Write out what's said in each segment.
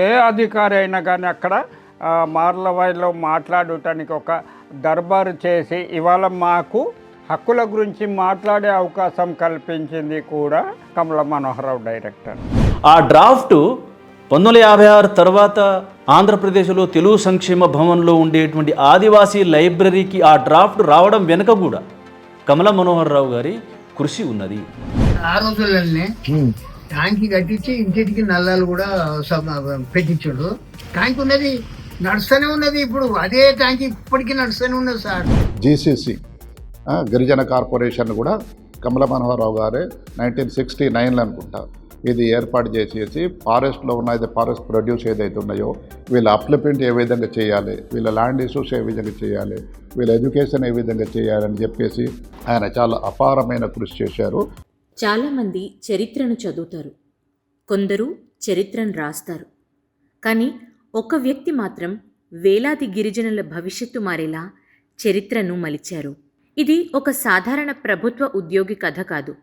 ఏ అధికారి అయినా కానీ అక్కడ మార్లవాయిలో మాట్లాడటానికి ఒక దర్బారు చేసి ఇవాళ మాకు హక్కుల గురించి మాట్లాడే అవకాశం కల్పించింది కూడా కమల మనోహర్ రావు డైరెక్టర్. ఆ డ్రాఫ్ట్ 1956 తర్వాత ఆంధ్రప్రదేశ్లో తెలుగు సంక్షేమ భవన్లో ఉండేటువంటి ఆదివాసీ లైబ్రరీకి ఆ డ్రాఫ్ట్ రావడం వెనుక కూడా కమల మనోహర్ రావు గారి కృషి ఉన్నది. ఆ రోజుల్లోనే ట్యాంక్ కట్టించి ఇంటికి నల్లాలు కూడా పెట్టించాడు. ట్యాంక్ ఉన్నది, నడుస్తూనే ఉన్నది. ఇప్పుడు అదే ట్యాంక్ ఇప్పటికీ నడుస్తూనే ఉన్నది సార్. జీసీసీ గిరిజన కార్పొరేషన్ కూడా కమల మనోహర్ రావు గారే 1969లో అనుకుంటా ఇది ఏర్పాటు చేసేసి ఫారెస్ట్లో ఉన్న ఫారెస్ట్ ప్రొడ్యూస్ ఏదైతే ఉన్నాయో వీళ్ళ అప్లిమెంట్ ఏ విధంగా చేయాలి, వీళ్ళ ల్యాండ్ ఇష్యూస్ ఏ విధంగా చేయాలి, వీళ్ళ ఎడ్యుకేషన్ ఏ విధంగా చేయాలని చెప్పేసి ఆయన చాలా అపారమైన కృషి చేశారు. చాలామంది చరిత్రను చదువుతారు, కొందరు చరిత్రను రాస్తారు. కానీ ఒక వ్యక్తి మాత్రం వేలాది గిరిజనుల భవిష్యత్తు మారేలా చరిత్రను మలిచారు. ఇది ఒక సాధారణ ప్రభుత్వ ఉద్యోగి కథ కాదు.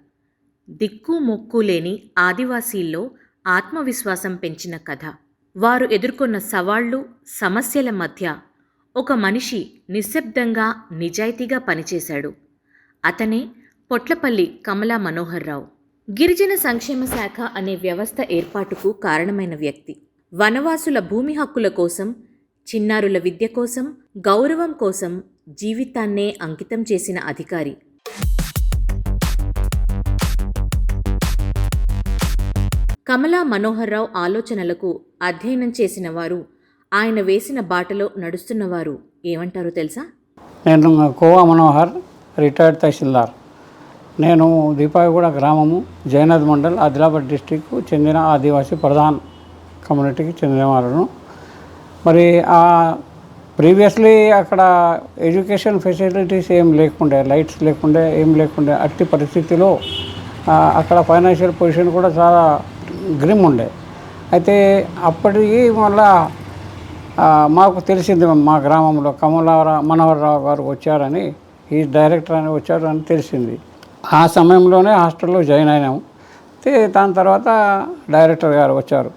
దిక్కు మొక్కు లేని ఆదివాసీల్లో ఆత్మవిశ్వాసం పెంచిన కథ. వారు ఎదుర్కొన్న సవాళ్లు, సమస్యల మధ్య ఒక మనిషి నిశ్శబ్దంగా, నిజాయితీగా పనిచేశాడు. అతనే పొట్లపల్లి కమలా మనోహర్ రావు. గిరిజన సంక్షేమ శాఖ అనే వ్యవస్థ ఏర్పాటుకు కారణమైన వ్యక్తి. వనవాసుల భూమి హక్కుల కోసం, చిన్నారుల విద్య కోసం, గౌరవం కోసం జీవితాన్నే అంకితం చేసిన అధికారి. కమలా మనోహర్ రావు ఆలోచనలకు అధ్యయనం చేసిన వారు, ఆయన వేసిన బాటలో నడుస్తున్నవారు ఏమంటారో తెలుసా? నేను కోవా మనోహర్, రిటైర్డ్ తహసీల్దార్. నేను దీపాయగూడ గ్రామము, జైనద్ మండల్, ఆదిలాబాద్ డిస్టిక్కు చెందిన ఆదివాసీ ప్రధాన్ కమ్యూనిటీకి చెందిన వాళ్ళను. మరి ప్రీవియస్లీ అక్కడ ఎడ్యుకేషన్ ఫెసిలిటీస్ ఏం లేకుండే, లైట్స్ లేకుండే, ఏం లేకుండే. అట్టి పరిస్థితిలో అక్కడ ఫైనాన్షియల్ పొజిషన్ కూడా చాలా గ్రిమ్ ఉండే. అయితే అప్పటికి మళ్ళా మాకు తెలిసింది మా గ్రామంలో మనోహర్ రావు గారు వచ్చారని, ఈ డైరెక్టర్ అని వచ్చారు అని తెలిసింది. ఆ సమయంలోనే హాస్టల్లో జాయిన్ అయినాము. దాని తర్వాత డైరెక్టర్ గారు వచ్చారు.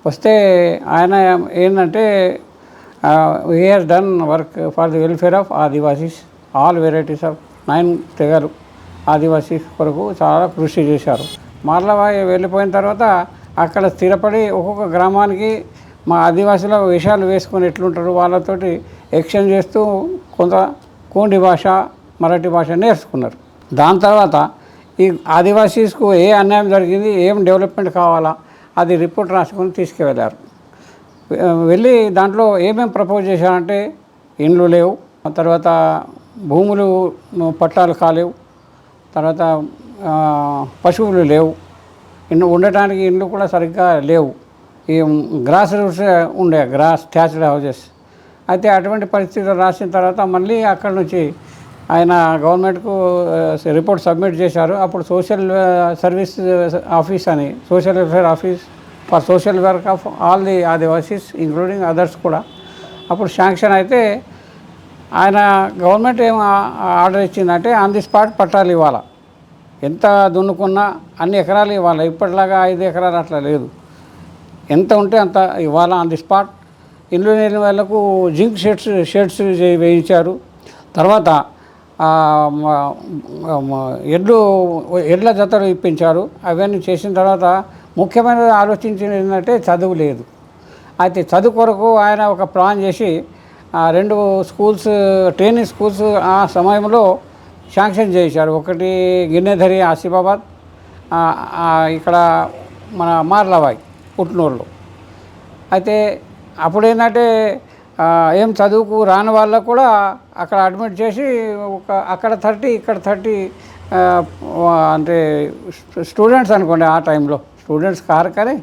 వస్తే ఆయన ఏంటంటే he has done work for the welfare of Adivasis, all varieties of 9 తెగలు ఆదివాసీస్ కొరకు చాలా కృషి చేశారు. మార్లవాయి వెళ్ళిపోయిన తర్వాత అక్కడ స్థిరపడి ఒక్కొక్క గ్రామానికి మా ఆదివాసుల వేషాలు వేసుకొని ఎట్లుంటారు వాళ్ళతోటి ఎక్స్చేంజ్ చేస్తూ కొంత కోండి భాష, మరాఠీ భాష నేర్చుకున్నారు. దాని తర్వాత ఈ ఆదివాసీస్కు ఏ అన్యాయం జరిగింది, ఏం డెవలప్మెంట్ కావాలా అది రిపోర్ట్ రాసుకొని తీసుకువెళ్ళారు. వెళ్ళి దాంట్లో ఏమేమి ప్రపోజ్ చేశారంటే ఇండ్లు లేవు, తర్వాత భూములు పట్టాలు కాలేవు, తర్వాత పశువులు లేవు, ఉండటానికి ఇండ్లు కూడా సరిగ్గా లేవు, ఈ గ్రాస్ రూట్స్ ఉండే గ్రాస్ థ్యాచ్డ్ హౌజెస్. అయితే అటువంటి పరిస్థితులు రాసిన తర్వాత మళ్ళీ అక్కడ నుంచి ఆయన గవర్నమెంట్కు రిపోర్ట్ సబ్మిట్ చేశారు. అప్పుడు సోషల్ సర్వీస్ ఆఫీస్ అని, social welfare office for social work of all the Adivasis including others కూడా అప్పుడు శాంక్షన్ అయితే ఆయన గవర్నమెంట్ ఏం ఆర్డర్ ఇచ్చిందంటే ఆన్ ది స్పాట్ పట్టాలు ఇవ్వాలి, ఎంత దున్నుకున్నా అన్ని ఎకరాలు ఇవ్వాలి. ఇప్పటిలాగా 5 ఎకరాలు అట్లా లేదు, ఎంత ఉంటే అంత ఇవ్వాలి ఆన్ ది స్పాట్. ఇల్లు లేని వాళ్ళకు జింక్ షెడ్స్ వేయించారు. తర్వాత ఎడ్ల జతలు ఇప్పించారు. అవన్నీ చేసిన తర్వాత ముఖ్యమైనది ఆలోచించింది ఏంటంటే చదువు లేదు. అయితే చదువు కొరకు ఆయన ఒక ప్లాన్ చేసి 2 స్కూల్స్, ట్రైనింగ్ స్కూల్స్ ఆ సమయంలో శాంక్షన్ చేశారు. ఒకటి గిన్నెధరి ఆసిఫాబాద్, ఇక్కడ మన మార్లవాయి పుట్నూరులో. అయితే అప్పుడేంటంటే ఏం చదువుకు రాని వాళ్ళకు కూడా అక్కడ అడ్మిట్ చేసి అక్కడ 30 ఇక్కడ 30 అంటే స్టూడెంట్స్ అనుకోండి, ఆ టైంలో స్టూడెంట్స్ కారు కానీ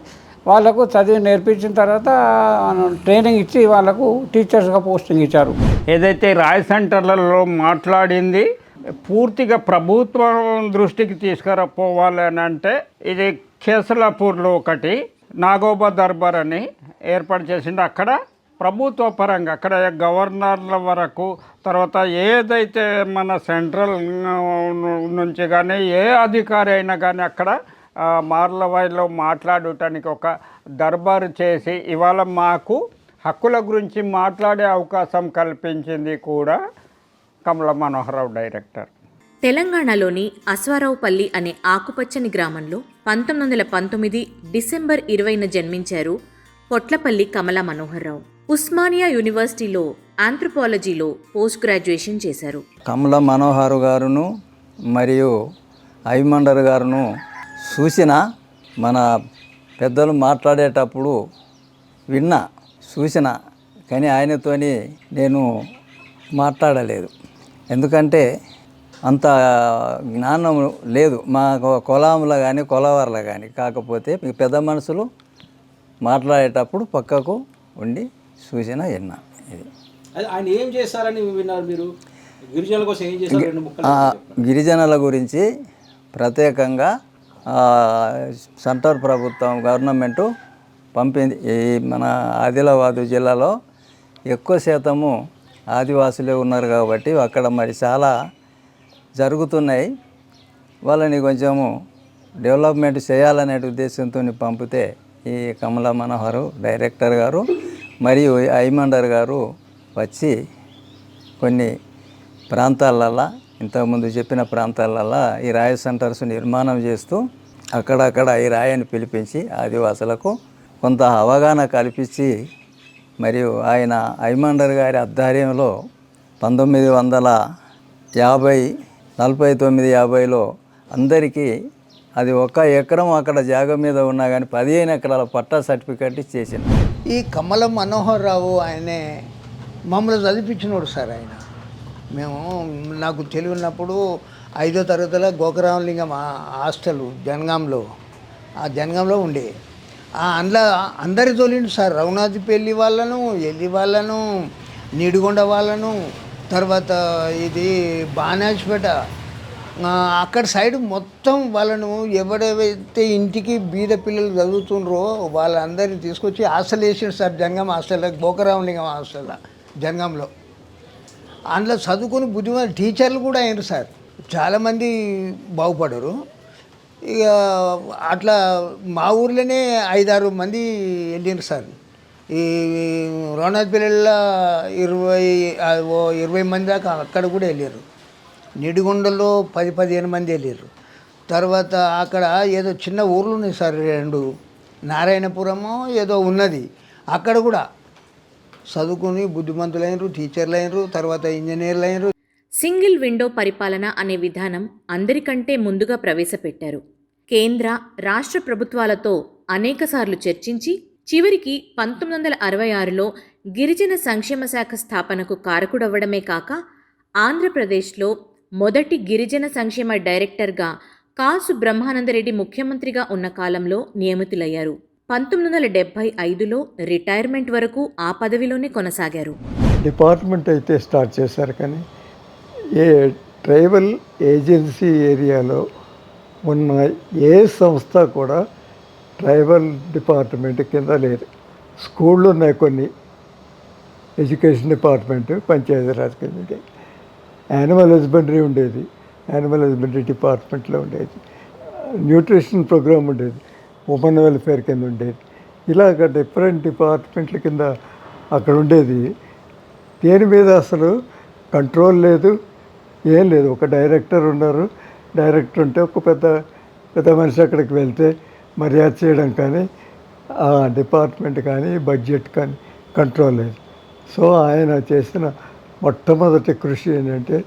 వాళ్ళకు చదివి నేర్పించిన తర్వాత ట్రైనింగ్ ఇచ్చి వాళ్ళకు టీచర్స్గా పోస్టింగ్ ఇచ్చారు. ఏదైతే రాయ్ సెంటర్లలో మాట్లాడింది పూర్తిగా ప్రభుత్వం దృష్టికి తీసుకురాపోవాలి అని అంటే ఇది కేసలాపూర్లో ఒకటి నాగోబా దర్బార్ అని ఏర్పాటు చేసింది. అక్కడ ప్రభుత్వ పరంగా అక్కడ గవర్నర్ల వరకు, తర్వాత ఏదైతే మన సెంట్రల్ నుంచి కానీ ఏ అధికారి అయినా కానీ అక్కడ మార్లవాయిలో మాట్లాడటానికి ఒక దర్బారు చేసి ఇవాళ మాకు హక్కుల గురించి మాట్లాడే అవకాశం కల్పించింది కూడా కమల మనోహర్ రావు డైరెక్టర్. తెలంగాణలోని అశ్వారావుపల్లి అనే ఆకుపచ్చని గ్రామంలో 1919 డిసెంబర్ 20న జన్మించారు పొట్లపల్లి కమల మనోహర్ రావు. ఉస్మానియా యూనివర్సిటీలో ఆంథ్రోపాలజీలో పోస్ట్ గ్రాడ్యుయేషన్ చేశారు. కమల మనోహర్ గారును మరియు ఐమండర్ గారును చూసిన మన పెద్దలు మాట్లాడేటప్పుడు చూసిన కానీ ఆయనతోని నేను మాట్లాడలేదు. ఎందుకంటే అంత జ్ఞానం లేదు మా కులాములో కానీ కులవార్లో కానీ. కాకపోతే మీ పెద్ద మనుషులు మాట్లాడేటప్పుడు పక్కకు ఉండి చూసిన విన్నా. ఇది ఆయన ఏం చేస్తారని విన్నారు మీరు? గిరిజనుల కోసం ఏం చేస్తారు? గిరిజనుల గురించి ప్రత్యేకంగా సెంటర్ ప్రభుత్వం గవర్నమెంటు పంపింది. ఈ మన ఆదిలాబాదు జిల్లాలో ఎక్కువ శాతము ఆదివాసులే ఉన్నారు కాబట్టి అక్కడ మరి చాలా జరుగుతున్నాయి. వాళ్ళని కొంచెము డెవలప్మెంట్ చేయాలనే ఉద్దేశంతో పంపితే ఈ కమల మనోహర్ డైరెక్టర్ గారు మరియు ఐమండర్ గారు వచ్చి కొన్ని ప్రాంతాలల్లో ఇంతకుముందు చెప్పిన ప్రాంతాలల్లో ఈ రాయ సెంటర్స్ నిర్మాణం చేస్తూ అక్కడక్కడ ఈ రాయని పిలిపించి ఆదివాసులకు కొంత అవగాహన కల్పించి మరియు ఆయన ఐమండర్ గారి ఆధ్వర్యంలో 1949-50లో అందరికీ అది 1 ఎకరం అక్కడ జాగ మీద ఉన్నా కానీ 15 ఎకరాల పట్టా సర్టిఫికెట్ ఇచ్చేసింది. ఈ కమల మనోహర్ రావు ఆయనే మమ్మల్ని చదివించినోడు సార్. ఆయన నాకు తెలివి ఉన్నప్పుడు 5వ తరగతిలో గోకరామలింగం హాస్టల్ జనగాంలో ఉండే అందులో అందరి తోలిండు సార్. రఘునాథపల్లి వాళ్ళను, ఎల్లి వాళ్ళను, నిడిగొండ వాళ్ళను, తర్వాత ఇది బాణాజ్పేట అక్కడ సైడ్ మొత్తం వాళ్ళను ఎవరైతే ఇంటికి బీద పిల్లలు చదువుతుండ్రో వాళ్ళందరినీ తీసుకొచ్చి హాస్టల్ వేసాడు sir. Jangaon hostel, Gokaramalingam hostel జనగాంలో. అందులో చదువుకుని బుద్ధిమంది టీచర్లు కూడా అయినారు సార్. చాలామంది బాగుపడరు. ఇక అట్లా మా ఊర్లోనే 5-6 మంది వెళ్ళినారు సార్. ఈ రోనాథపల్లిలో 20 మంది దాకా అక్కడ కూడా వెళ్ళారు. నిడిగొండలో 10-15 మంది వెళ్ళారు. తర్వాత అక్కడ ఏదో చిన్న ఊర్లు ఉన్నాయి సార్ 2, నారాయణపురమో ఏదో ఉన్నది. అక్కడ కూడా చదువుకుని బుద్ధిమంతులైనరు, టీచర్లు అయినరు, తర్వాత ఇంజనీర్లు అయినరు. సింగిల్ విండో పరిపాలన అనే విధానం అందరికంటే ముందుగా ప్రవేశపెట్టారు. కేంద్ర, రాష్ట్ర ప్రభుత్వాలతో అనేకసార్లు చర్చించి చివరికి 1966లో గిరిజన సంక్షేమ శాఖ స్థాపనకు కారకుడవ్వడమే కాక ఆంధ్రప్రదేశ్లో మొదటి గిరిజన సంక్షేమ డైరెక్టర్గా కాసు బ్రహ్మానందరెడ్డి ముఖ్యమంత్రిగా ఉన్న కాలంలో నియమితులయ్యారు. 1975లో రిటైర్మెంట్ వరకు ఆ పదవిలోనే కొనసాగారు. డిపార్ట్మెంట్ అయితే స్టార్ట్ చేశారు కానీ ట్రైబల్ ఏజెన్సీ ఏరియాలో ఉన్న ఏ సంస్థ కూడా ట్రైబల్ డిపార్ట్మెంట్ కింద లేదు. స్కూళ్ళు ఉన్నాయి కొన్ని, ఎడ్యుకేషన్ డిపార్ట్మెంట్, పంచాయతీరాజ్ కింద. యానిమల్ హస్బెండరీ ఉండేది, యానిమల్ హస్బెండరీ డిపార్ట్మెంట్లో ఉండేది. న్యూట్రిషన్ ప్రోగ్రామ్ ఉండేది, ఉమెన్ వెల్ఫేర్ కింద ఉండేది. ఇలాగ డిఫరెంట్ డిపార్ట్మెంట్ల కింద అక్కడ ఉండేది. దేని మీద అసలు కంట్రోల్ లేదు, ఏం లేదు. ఒక డైరెక్టర్ ఉన్నారు. డైరెక్టర్ ఉంటే ఒక పెద్ద మనిషి అక్కడికి వెళ్తే మర్యాద చేయడం కానీ ఆ డిపార్ట్మెంట్ కానీ బడ్జెట్ కానీ కంట్రోల్ లేదు. సో ఆయన చేసిన మొట్టమొదటి కృషి ఏంటంటే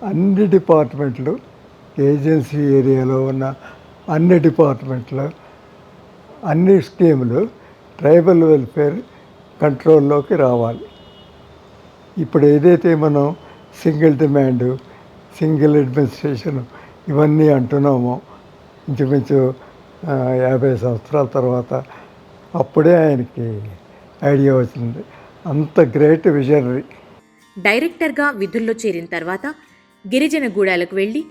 అన్ని డిపార్ట్మెంట్లు, ఏజెన్సీ ఏరియాలో ఉన్న అన్ని డిపార్ట్మెంట్లు, అన్ని స్కీములు ట్రైబల్ వెల్ఫేర్ కంట్రోల్లోకి రావాలి. ఇప్పుడు ఏదైతే మనం సింగిల్ డిమాండ్, సింగిల్ అడ్మినిస్ట్రేషన్ ఇవన్నీ అంటున్నామో ఇంచుమించు 50 సంవత్సరాల తర్వాత అప్పుడే ఆయనకి ఐడియా వచ్చింది. అంత గ్రేట్ విజనరీ. డైరెక్టర్గా విధుల్లో చేరిన తర్వాత గిరిజన గూడాలకు వెళ్ళి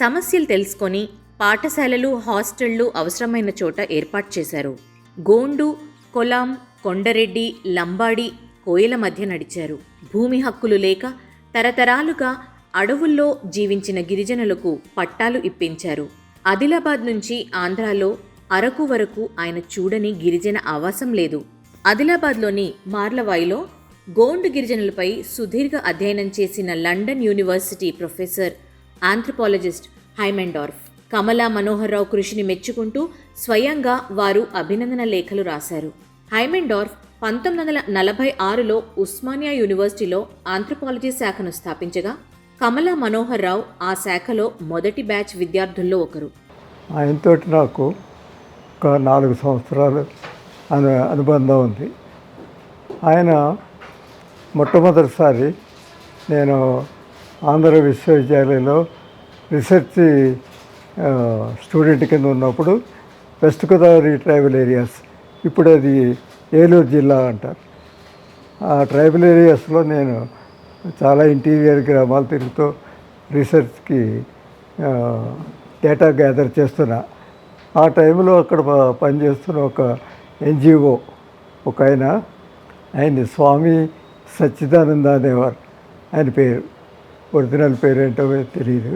సమస్యలు తెలుసుకొని పాఠశాలలు, హాస్టళ్లు అవసరమైన చోట ఏర్పాటు చేశారు. గోండు, కొలాం, కొండరెడ్డి, లంబాడి, కోయల మధ్య నడిచారు. భూమి హక్కులు లేక తరతరాలుగా అడవుల్లో జీవించిన గిరిజనులకు పట్టాలు ఇప్పించారు. ఆదిలాబాద్ నుంచి ఆంధ్రాలో అరకు వరకు ఆయన చూడని గిరిజన ఆవాసం లేదు. ఆదిలాబాద్లోని మార్లవాయిలో గోండు గిరిజనులపై సుదీర్ఘ అధ్యయనం చేసిన లండన్ యూనివర్సిటీ ప్రొఫెసర్ ఆంథ్రపాలజిస్ట్ హైమెండార్ఫ్ కమలా మనోహర్ రావు కృషిని మెచ్చుకుంటూ స్వయంగా వారు అభినందన లేఖలు రాశారు. హైమెండార్ఫ్ 1946లో ఉస్మానియా యూనివర్సిటీలో ఆంథ్రపాలజీ శాఖను స్థాపించగా కమలా మనోహర్ రావు ఆ శాఖలో మొదటి బ్యాచ్ విద్యార్థుల్లో ఒకరు. ఆయనతోటి నాకు ఒక 4 సంవత్సరాలు అనుబంధం ఉంది. ఆయన మొట్టమొదటిసారి నేను ఆంధ్ర విశ్వవిద్యాలయంలో రీసెర్చ్ స్టూడెంట్ కింద ఉన్నప్పుడు వెస్ట్ గోదావరి ట్రైబల్ ఏరియాస్, ఇప్పుడు అది ఏలూరు జిల్లా అంటారు, ఆ ట్రైబల్ ఏరియాస్లో నేను చాలా ఇంటీరియర్ గ్రామాలు తిరుగుతూ రీసెర్చ్కి డేటా గ్యాదర్ చేస్తున్నా. ఆ టైంలో అక్కడ పనిచేస్తున్న ఒక ఎన్జిఓ ఒక ఆయన స్వామి సచ్చిదానంద అనేవారు. ఆయన పేరు, ఒరిజినల్ పేరు ఏంటో తెలియదు.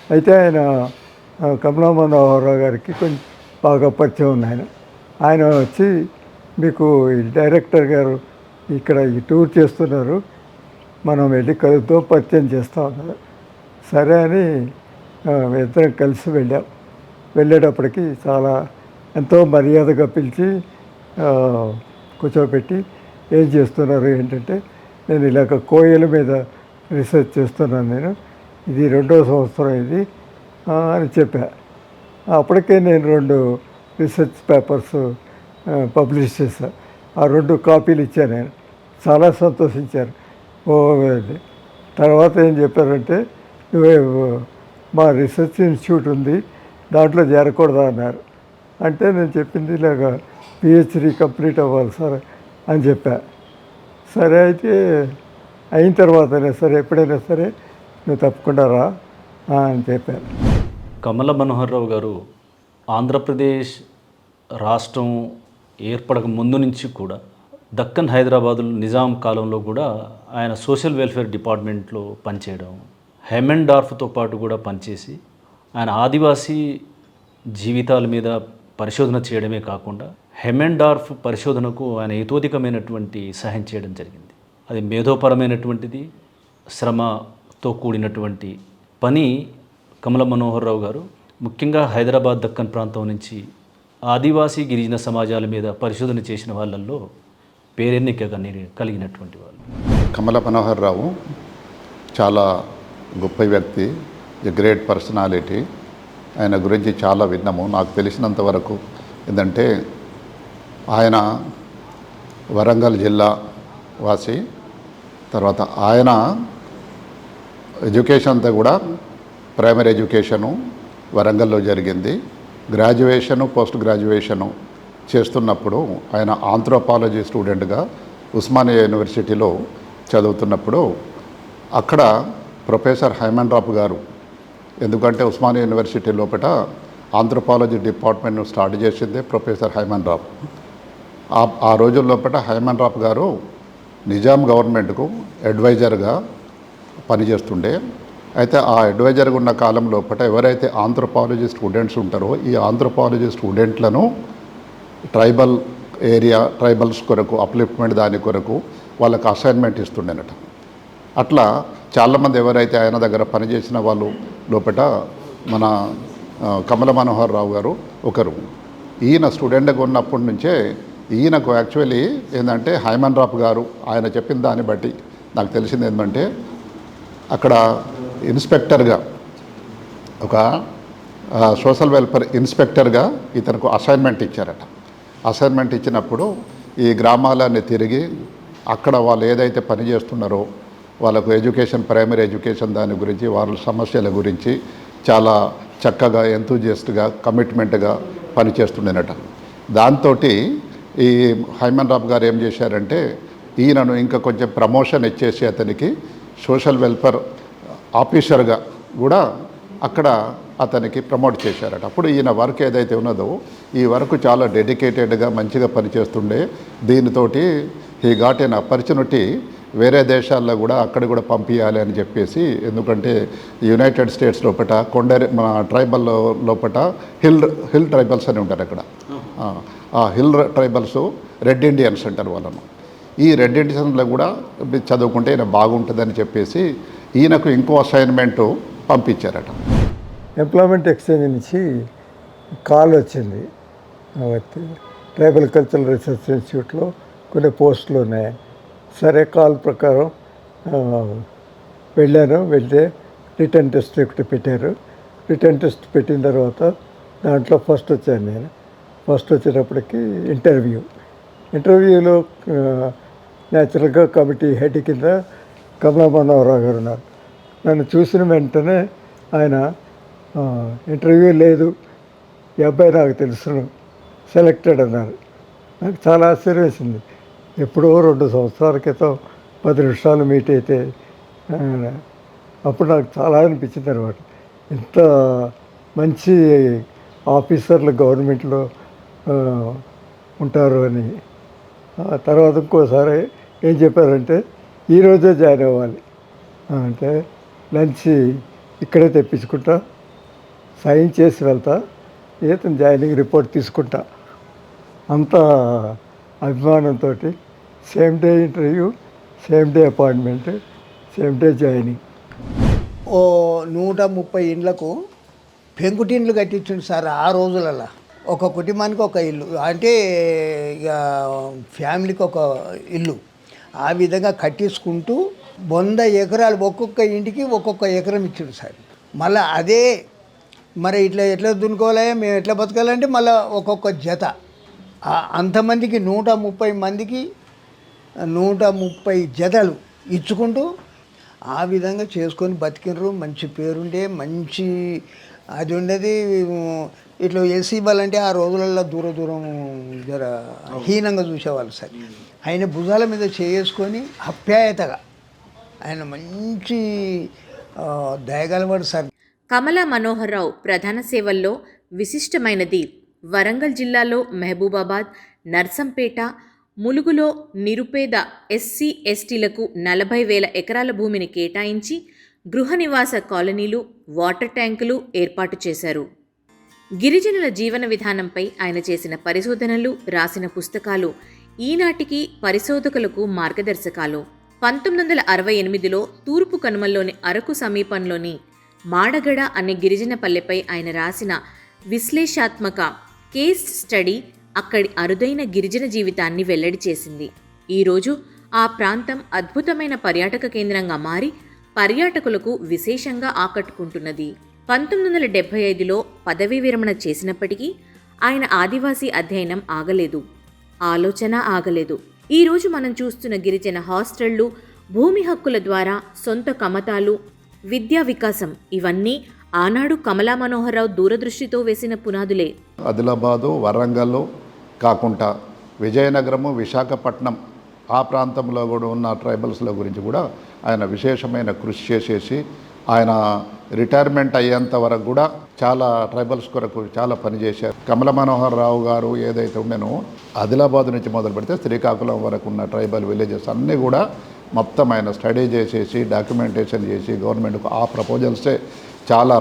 అయితే ఆయన కమలా మనోహర్ రావు గారికి కొంచెం బాగా పరిచయం ఉంది. ఆయన వచ్చి, మీకు ఈ డైరెక్టర్ గారు ఇక్కడ ఈ టూర్ చేస్తున్నారు, మనం వెళ్ళి కలుద్దాం, పరిచయం చేస్తూ ఉన్నారు. సరే అని ఇద్దరం కలిసి వెళ్ళాం. వెళ్ళేటప్పటికి చాలా ఎంతో మర్యాదగా పిలిచి కూర్చోబెట్టి, ఏం చేస్తున్నారు ఏంటంటే, నేను ఇలాగ కోయల మీద రీసెర్చ్ చేస్తున్నాను, నేను ఇది 2వ సంవత్సరం ఇది అని చెప్పా. అప్పటికే నేను 2 రీసెర్చ్ పేపర్స్ పబ్లిష్ చేశాను. ఆ 2 కాపీలు ఇచ్చాను. నేను చాలా సంతోషించారు. తర్వాత ఏం చెప్పారంటే, నువ్వే మా రీసెర్చ్ ఇన్స్టిట్యూట్ ఉంది, దాంట్లో చేరకూడదా అన్నారు. అంటే నేను చెప్పింది ఇలాగ పిహెచ్డి కంప్లీట్ అవ్వాలి సార్ అని చెప్పా. సరే అయితే అయిన తర్వాతనే సరే ఎప్పుడైనా సరే నువ్వు తప్పకుండా రా అని చెప్పాను. కమల మనోహర్ రావు గారు ఆంధ్రప్రదేశ్ రాష్ట్రం ఏర్పడక ముందు నుంచి కూడా దక్కన్ హైదరాబాద్ నిజాం కాలంలో కూడా ఆయన సోషల్ వెల్ఫేర్ డిపార్ట్మెంట్లో పనిచేయడం, హెమెండార్ఫ్తో పాటు కూడా పనిచేసి ఆయన ఆదివాసీ జీవితాల మీద పరిశోధన చేయడమే కాకుండా హెమెండార్ఫ్ పరిశోధనకు ఆయన హితోధికమైనటువంటి సహాయం చేయడం జరిగింది. అది మేధోపరమైనటువంటిది, శ్రమతో కూడినటువంటి పని. కమల మనోహర్ రావు గారు ముఖ్యంగా హైదరాబాద్ దక్కన్ ప్రాంతం నుంచి ఆదివాసీ గిరిజన సమాజాల మీద పరిశోధన చేసిన వాళ్ళల్లో పేరెన్నిక కలిగినటువంటి వాళ్ళు. కమల మనోహర్ రావు చాలా గొప్ప వ్యక్తి, ఎ గ్రేట్ పర్సనాలిటీ. ఆయన గురించి చాలా విన్నాము. నాకు తెలిసినంత వరకు ఏంటంటే, ఆయన వరంగల్ జిల్లా వాసి. తర్వాత ఆయన ఎడ్యుకేషన్ అంతా కూడా ప్రైమరీ ఎడ్యుకేషను వరంగల్లో జరిగింది. గ్రాడ్యుయేషను, పోస్ట్ గ్రాడ్యుయేషను చేస్తున్నప్పుడు ఆయన ఆంథ్రోపాలజీ స్టూడెంట్గా ఉస్మానియా యూనివర్సిటీలో చదువుతున్నప్పుడు అక్కడ ప్రొఫెసర్ హైమండ్రాప్ గారు, ఎందుకంటే ఉస్మానియా యూనివర్సిటీ లోపల ఆంథ్రోపాలజీ డిపార్ట్మెంట్ను స్టార్ట్ చేసిందే ప్రొఫెసర్ హైమండ్రాప్. ఆ రోజుల లోపల హైమండ్రాప్ గారు నిజాం గవర్నమెంట్కు అడ్వైజర్గా పనిచేస్తుండే. అయితే ఆ అడ్వైజర్గా ఉన్న కాలం లోపల ఎవరైతే ఆంథ్రోపాలజీ స్టూడెంట్స్ ఉంటారో ఈ ఆంథ్రోపాలజీ స్టూడెంట్లను ట్రైబల్స్ కొరకు అప్లిఫ్ట్మెంట్ దాని కొరకు వాళ్ళకి అసైన్మెంట్ ఇస్తుండేనట. అట్లా చాలామంది ఎవరైతే ఆయన దగ్గర పనిచేసిన వాళ్ళు లోపల మన కమల మనోహర్ రావు గారు ఒకరు. ఈయన స్టూడెంట్గా ఉన్నప్పటి నుంచే ఈయనకు యాక్చువల్లీ ఏంటంటే హైమండ్రాప్ గారు ఆయన చెప్పిన దాన్ని బట్టి నాకు తెలిసింది ఏంటంటే, అక్కడ ఇన్స్పెక్టర్గా ఒక సోషల్ వెల్ఫేర్ ఇన్స్పెక్టర్గా ఇతనికి అసైన్మెంట్ ఇచ్చారట. అసైన్మెంట్ ఇచ్చినప్పుడు ఈ గ్రామాలన్నీ తిరిగి అక్కడ వాళ్ళు ఏదైతే పని చేస్తున్నారో వాళ్ళకు ఎడ్యుకేషన్, ప్రైమరీ ఎడ్యుకేషన్ దాని గురించి, వాళ్ళ సమస్యల గురించి చాలా చక్కగా ఎంతూజియస్ట్గా కమిట్మెంట్గా పనిచేస్తుండేనట. దాంతో ఈ హైమండ్రాప్ గారు ఏం చేశారంటే, ఈయనను ఇంకా కొంచెం ప్రమోషన్ ఇచ్చేసి అతనికి సోషల్ వెల్ఫేర్ ఆఫీసర్గా కూడా అక్కడ అతనికి ప్రమోట్ చేశారట. అప్పుడు ఈయన వర్క్ ఏదైతే ఉన్నదో ఈ వర్క్ చాలా డెడికేటెడ్గా మంచిగా పనిచేస్తుండే. దీనితోటి హీ గాట్ ఎన్ ఆపర్చునిటీ వేరే దేశాల్లో కూడా అక్కడ కూడా పంపించాలి అని చెప్పేసి, ఎందుకంటే యునైటెడ్ స్టేట్స్ లోపల మన ట్రైబల్ లోపల హిల్ ట్రైబల్స్ అని ఉంటారు అక్కడ. ఆ హిల్ ట్రైబల్స్ రెడ్ ఇండియన్స్ అంటారు వాళ్ళను. ఈ రెడ్ ఇండియన్స్లో కూడా చదువుకుంటే ఈయన బాగుంటుందని చెప్పేసి ఈయనకు ఇంకో అసైన్మెంటు పంపించారట. ఎంప్లాయ్మెంట్ ఎక్స్చేంజ్ నుంచి కాల్ వచ్చింది. ట్రైబల్ కల్చరల్ రీసెర్చ్ ఇన్స్టిట్యూట్లో కొన్ని పోస్టులు ఉన్నాయి. సరే, కాల్ ప్రకారం వెళ్ళాను. వెళ్తే రిటర్న్ టెస్ట్ ఒకటి పెట్టారు. రిటర్న్ టెస్ట్ పెట్టిన తర్వాత దాంట్లో ఫస్ట్ వచ్చాను నేను. ఫస్ట్ వచ్చేటప్పటికి ఇంటర్వ్యూలో న్యాచురల్గా కమిటీ హెడ్ కింద కమలా మనోహరరావు గారు ఉన్నారు. నన్ను చూసిన వెంటనే ఆయన ఇంటర్వ్యూ లేదు, ఈ అబ్బాయి నాకు తెలుసును, సెలెక్టెడ్ అన్నారు. నాకు చాలా ఆశ్చర్యం వేసింది. ఎప్పుడో 2 సంవత్సరాల క్రితం 10 నిమిషాలు మీట్ అయితే అప్పుడు నాకు చాలా అనిపించింది అనమాట. ఇంత మంచి ఆఫీసర్లు గవర్నమెంట్లో ఉంటారు అని. తర్వాత ఇంకోసారి ఏం చెప్పారంటే ఈరోజే జాయిన్ అవ్వాలి అంటే, లంచ్ ఇక్కడే తెప్పించుకుంటా, సైన్ చేసి వెళ్తా, ఏతను జాయినింగ్ రిపోర్ట్ తీసుకుంటా. అంత అభిమానంతో same day interview, same day appointment, same day joining. ఓ 130 ఇండ్లకు పెంకుటిండ్లు కట్టించిండు సార్ ఆ రోజులలో. ఒక కుటుంబానికి ఒక ఇల్లు, అంటే ఇక ఫ్యామిలీకి ఒక ఇల్లు, ఆ విధంగా కట్టించుకుంటూ 100 ఎకరాలు ఒక్కొక్క ఇంటికి ఒక్కొక్క ఎకరం ఇచ్చాడు సార్. మళ్ళీ అదే మరి ఎట్లా దున్నుకోవాలి, మేము ఎట్లా బతకాలంటే మళ్ళీ ఒక్కొక్క జత అంతమందికి 130 మందికి 130 జతలు ఇచ్చుకుంటూ ఆ విధంగా చేసుకొని బతికినరు. మంచి పేరుండే, మంచి అది ఉండేది. ఇట్లా ఎస్సీ వాళ్ళంటే ఆ రోజులలో దూరం జర హీనంగా చూసేవాళ్ళు సార్. ఆయన భుజాల మీద చేసుకొని ఆప్యాయతగా ఆయన మంచి దయగలవాడు సార్. కమలా మనోహర్రావు ప్రధాన సేవల్లో విశిష్టమైనది వరంగల్ జిల్లాలో మహబూబాబాద్, నర్సంపేట, ములుగులో నిరుపేద ఎస్సీ ఎస్టీలకు 40,000 ఎకరాల భూమిని కేటాయించి గృహ నివాస కాలనీలు, వాటర్ ట్యాంకులు ఏర్పాటు చేశారు. గిరిజనుల జీవన విధానంపై ఆయన చేసిన పరిశోధనలు, రాసిన పుస్తకాలు ఈనాటికి పరిశోధకులకు మార్గదర్శకాలు. 1968లో తూర్పు కనుమల్లోని అరకు సమీపంలోని మాడగడ అనే గిరిజన పల్లెపై ఆయన రాసిన విశ్లేషాత్మక కేస్ స్టడీ అక్కడి అరుదైన గిరిజన జీవితాన్ని వెల్లడి చేసింది. ఈరోజు ఆ ప్రాంతం అద్భుతమైన పర్యాటక కేంద్రంగా మారి పర్యాటకులకు విశేషంగా ఆకట్టుకుంటున్నది. 1975లో పదవీ విరమణ చేసినప్పటికీ ఆయన ఆదివాసీ అధ్యయనం ఆగలేదు, ఆలోచన ఆగలేదు. ఈరోజు మనం చూస్తున్న గిరిజన హాస్టళ్లు, భూమి హక్కుల ద్వారా సొంత కమతాలు, విద్యా వికాసం ఇవన్నీ ఆనాడు కమలా మనోహర్రావు దూరదృష్టితో వేసిన పునాదులే. ఆదిలాబాదు, వరంగల్ కాకుండా విజయనగరము, విశాఖపట్నం ఆ ప్రాంతంలో కూడా ఉన్న ట్రైబల్స్ల గురించి కూడా ఆయన విశేషమైన కృషి చేసేసి ఆయన రిటైర్మెంట్ అయ్యేంత వరకు కూడా చాలా ట్రైబల్స్ కొరకు చాలా పనిచేశారు. కమలా మనోహర్ రావు గారు ఏదైతే ఉండేనో ఆదిలాబాద్ నుంచి మొదలు పెడితే శ్రీకాకుళం వరకు ఉన్న ట్రైబల్ విలేజెస్ అన్నీ కూడా మొత్తం ఆయన స్టడీ చేసేసి డాక్యుమెంటేషన్ చేసి గవర్నమెంట్కు ఆ ప్రపోజల్సే చాలా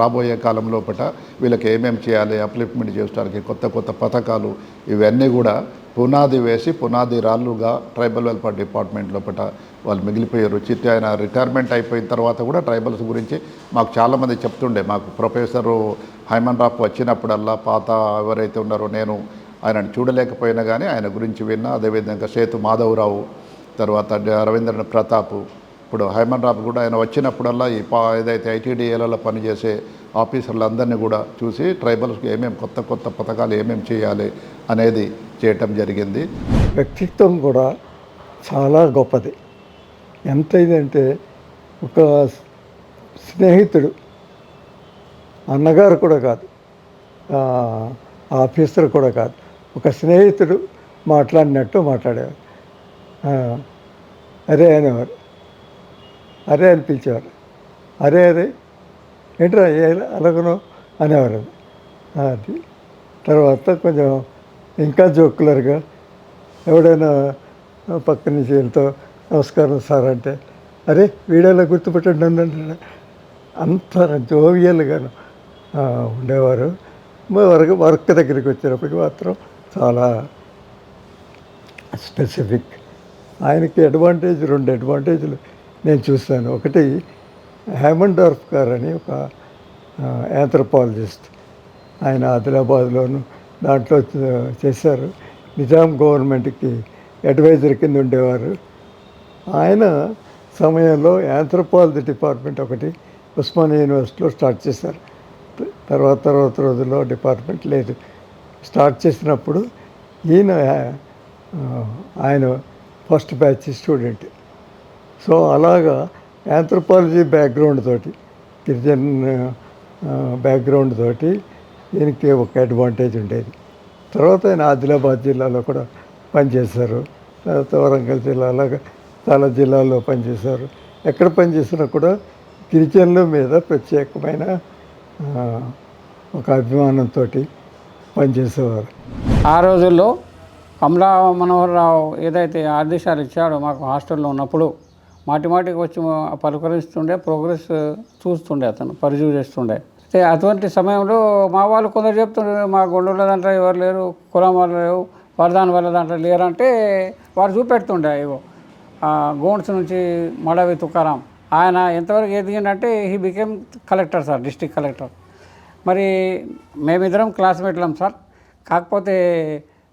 రాబోయే కాలం లోపల వీళ్ళకి ఏమేమి చేయాలి, అప్లిప్మెంట్ చేయడానికి కొత్త కొత్త పథకాలు ఇవన్నీ కూడా పునాది వేసి పునాది రాళ్ళుగా ట్రైబల్ వెల్ఫేర్ డిపార్ట్మెంట్ లోపల వాళ్ళు మిగిలిపోయారు. చిట్టి ఆయన రిటైర్మెంట్ అయిపోయిన తర్వాత కూడా ట్రైబల్స్ గురించి మాకు చాలామంది చెప్తుండే. మాకు ప్రొఫెసరు హైమన్ రాఫ్ వచ్చినప్పుడల్లా పాత ఎవరైతే ఉన్నారో నేను ఆయనను చూడలేకపోయినా కానీ ఆయన గురించి విన్నా. అదేవిధంగా సేతు మాధవరావు, తర్వాత రవీంద్రనాథ్ ప్రతాప్, ఇప్పుడు హైమన్ రాఫ్ కూడా ఆయన వచ్చినప్పుడల్లా ఈ ఏదైతే ఐటీడీఏలలో పనిచేసే ఆఫీసర్లందరినీ కూడా చూసి ట్రైబల్స్కి ఏమేమి కొత్త కొత్త పథకాలు ఏమేమి చేయాలి అనేది చేయటం జరిగింది. వ్యక్తిత్వం కూడా చాలా గొప్పది. ఎంత ఇదంటే ఒక స్నేహితుడు, అన్నగారు కూడా కాదు, ఆఫీసర్ కూడా కాదు, ఒక స్నేహితుడు మాట్లాడినట్టు మాట్లాడేవారు. అరే అనేవారు, అరే అని పిలిచేవారు. అరే అరే ఏంట్రా అలాగను అనేవారు. అది తర్వాత కొంచెం ఇంకా జోకులర్గా ఎవడైనా పక్క నుంచి వెళ్తూ నమస్కారం సార్ అంటే, అరే వీడియోలో గుర్తుపెట్టండి అంటాడు. అంత జోవియల్గాను ఉండేవారు. వర్క్ దగ్గరికి వచ్చేటప్పటికి మాత్రం చాలా స్పెసిఫిక్. ఆయనకి రెండు అడ్వాంటేజ్లు నేను చూస్తాను. ఒకటి, హ్యామండార్ఫ్ గారు అని ఒక యాంథ్రపాలజిస్ట్, ఆయన ఆదిలాబాద్లోను దాంట్లో చేశారు. నిజాం గవర్నమెంట్కి అడ్వైజర్ కింద ఉండేవారు. ఆయన సమయంలో యాంథ్రపాలజీ డిపార్ట్మెంట్ ఒకటి ఉస్మానియా యూనివర్సిటీలో స్టార్ట్ చేశారు. తర్వాత రోజుల్లో డిపార్ట్మెంట్ లేదు. స్టార్ట్ చేసినప్పుడు ఆయన ఫస్ట్ బ్యాచ్ స్టూడెంట్. సో అలాగా యాంథ్రపాలజీ బ్యాక్గ్రౌండ్ తోటి, గిరిజన్ బ్యాక్గ్రౌండ్ తోటి దీనికి ఒక అడ్వాంటేజ్ ఉండేది. తర్వాత ఆయన ఆదిలాబాద్ జిల్లాలో కూడా పనిచేశారు. తర్వాత వరంగల్ జిల్లాలో చాలా జిల్లాల్లో పనిచేశారు. ఎక్కడ పనిచేసినా కూడా గిరిజనుల మీద ప్రత్యేకమైన ఒక అభిమానంతో పనిచేసేవారు. ఆ రోజుల్లో కమలా మనోహర్ రావు ఏదైతే ఆదేశాలు ఇచ్చాడో మాకు హాస్టల్లో ఉన్నప్పుడు మాటికి వచ్చి పలకరిస్తుండే, ప్రోగ్రెస్ చూస్తుండే, అతను పరిచయం చేస్తుండే. అయితే అటువంటి సమయంలో మా వాళ్ళు కొందరు చెప్తుండే, మా గొండల దాంట్లో ఎవరు లేరు, కులం వాళ్ళు లేవు, వరదాని వాళ్ళ దాంట్లో లేరంటే వారు చూపెడుతుండే. ఇగో గోండ్స్ నుంచి మడవి తుకారాం ఆయన ఎంతవరకు ఎదిగిందంటే he became collector sir, district collector. మరి మేమిద్దరం క్లాస్మేట్లం సార్. కాకపోతే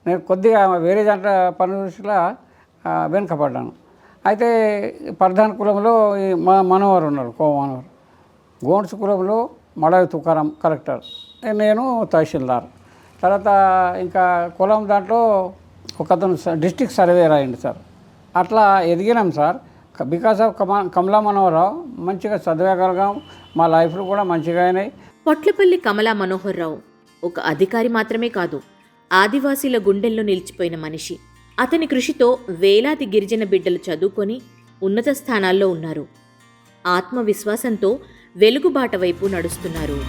నేను కొద్దిగా వేరే దాంట్లో పని దృష్టిలో వెనుకపడ్డాను. అయితే ప్రధాన కులంలో ఈ మనోహర్ ఉన్నారు, మనోహర్. గోండ్స్ కులంలో మడవి తుకారాం కలెక్టర్, నేను తహసీల్దార్. తర్వాత ఇంకా కులం దాంట్లో ఒకతను డిస్ట్రిక్ట్ సర్వేయర్ అయ్యింది సార్. అట్లా ఎదిగినాం సార్. బికాస్ ఆఫ్ కమలా మనోహర్ రావు మంచిగా చదివేయగలిగాం, మా లైఫ్లు కూడా మంచిగా అయినాయి. పొట్లపల్లి కమలా మనోహర్ రావు ఒక అధికారి మాత్రమే కాదు, ఆదివాసీల గుండెల్లో నిలిచిపోయిన మనిషి. అతని కృషితో వేలాది గిరిజన బిడ్డలు చదువుకొని ఉన్నత స్థానాల్లో ఉన్నారు. ఆత్మవిశ్వాసంతో వెలుగుబాట వైపు నడుస్తున్నారు.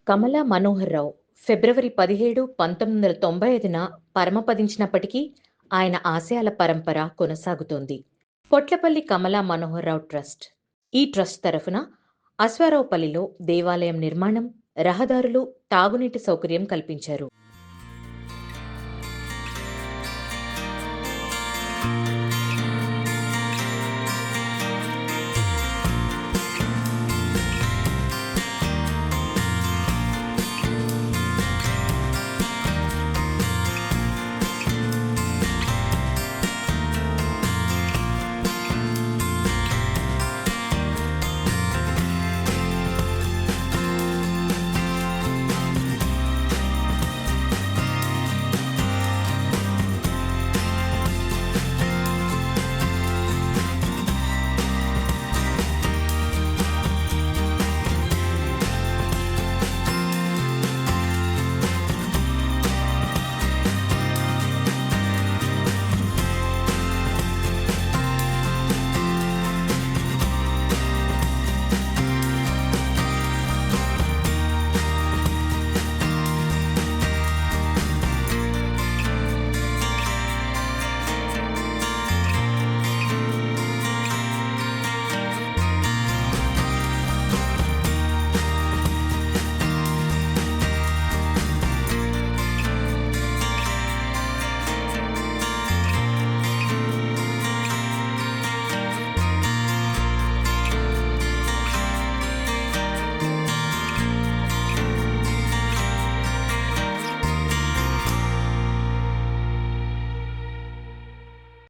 కమలా మనోహర్ రావు ఫిబ్రవరి 17, 1995న పరమపదించినప్పటికీ ఆయన ఆశయాల పరంపర కొనసాగుతోంది. పొట్లపల్లి కమలా మనోహర్ రావు ట్రస్ట్. ఈ ట్రస్ట్ తరఫున అశ్వారావుపల్లిలో దేవాలయం నిర్మాణం, రహదారులు, తాగునీటి సౌకర్యం కల్పించారు.